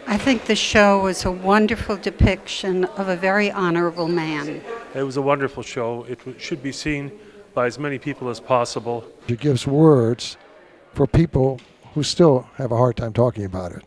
I think the show was a wonderful depiction of a very honorable man. It was a wonderful show. It should be seen by as many people as possible. It gives words for people who still have a hard time talking about it.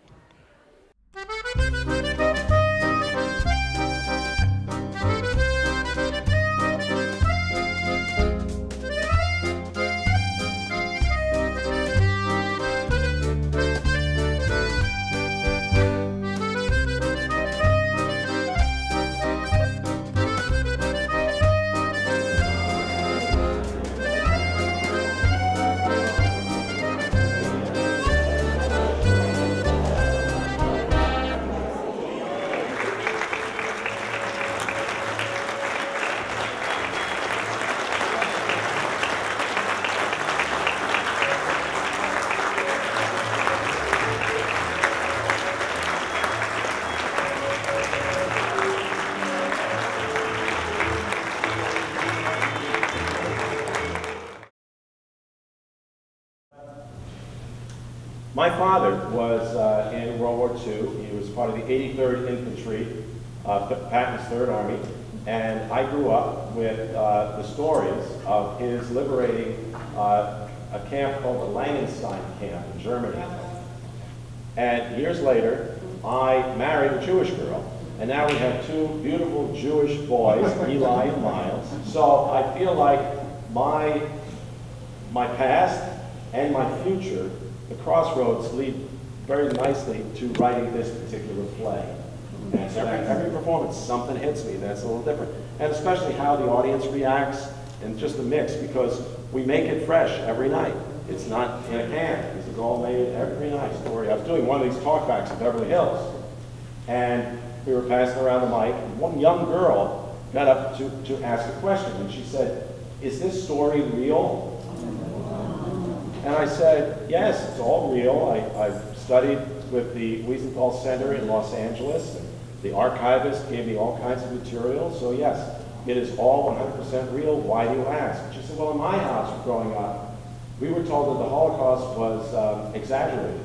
My father was in World War II. He was part of the 83rd Infantry, Patton's Third Army, and I grew up with the stories of his liberating a camp called the Langenstein camp in Germany. And years later, I married a Jewish girl, and now we have two beautiful Jewish boys, Eli and Miles. So I feel like my past and my future, the crossroads lead very nicely to writing this particular play. And so every performance, something hits me that's a little different. And especially how the audience reacts, and just the mix, because we make it fresh every night. It's not in a can. This is all made every night story. I was doing one of these talkbacks in Beverly Hills, and we were passing around the mic, and one young girl got up to ask a question, and she said, "Is this story real?" And I said, yes, it's all real. I've studied with the Wiesenthal Center in Los Angeles, and the archivist gave me all kinds of material, so yes, it is all 100% real. Why do you ask? She said, well, in my house growing up, we were told that the Holocaust was exaggerated.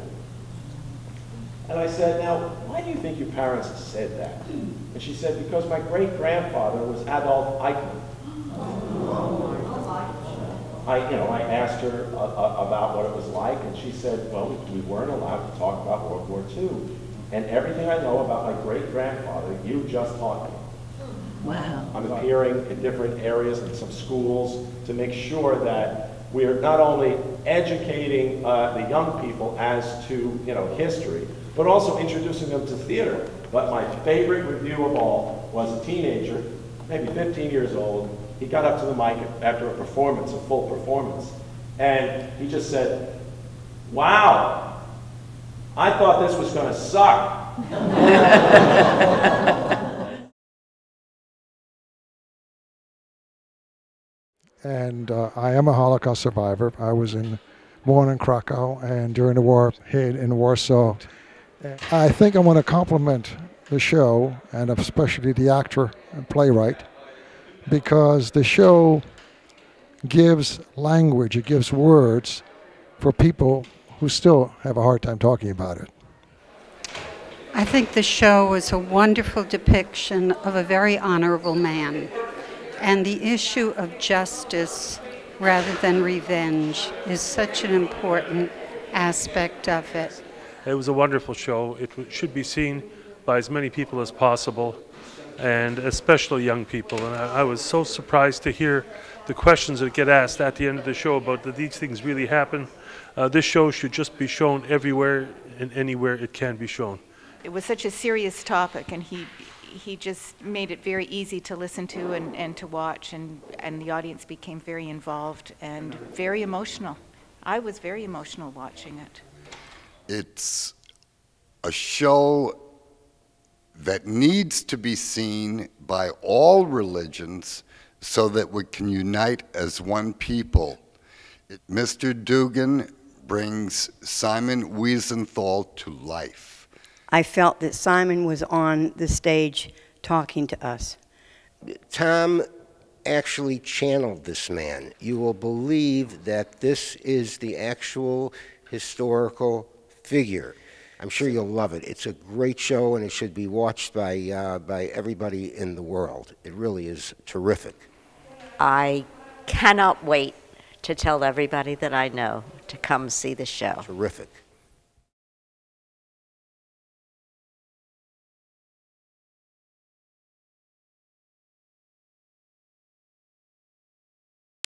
And I said, now, why do you think your parents said that? And she said, because my great-grandfather was Adolf Eichmann. I asked her about what it was like, and she said, well, we weren't allowed to talk about World War II. And everything I know about my great-grandfather, you just taught me. Wow. I'm appearing in different areas and some schools to make sure that we're not only educating the young people as to history, but also introducing them to theater. But my favorite review of all was a teenager, maybe 15 years old. He got up to the mic after a performance, a full performance, and he just said, wow, I thought this was going to suck. And I am a Holocaust survivor. I was born in Krakow, and during the war, hid in Warsaw. I think I want to compliment the show, and especially the actor and playwright, because the show gives language, it gives words for people who still have a hard time talking about it. I think the show was a wonderful depiction of a very honorable man. And the issue of justice rather than revenge is such an important aspect of it. It was a wonderful show. It should be seen by as many people as possible, and especially young people. And I was so surprised to hear the questions that get asked at the end of the show about that these things really happen. This show should just be shown everywhere and anywhere it can be shown. It was such a serious topic, and he just made it very easy to listen to and to watch, and the audience became very involved and very emotional. I was very emotional watching it. It's a show that needs to be seen by all religions so that we can unite as one people. Mr. Dugan brings Simon Wiesenthal to life. I felt that Simon was on the stage talking to us. Tom actually channeled this man. You will believe that this is the actual historical figure. I'm sure you'll love it. It's a great show, and it should be watched by everybody in the world. It really is terrific. I cannot wait to tell everybody that I know to come see the show. Terrific.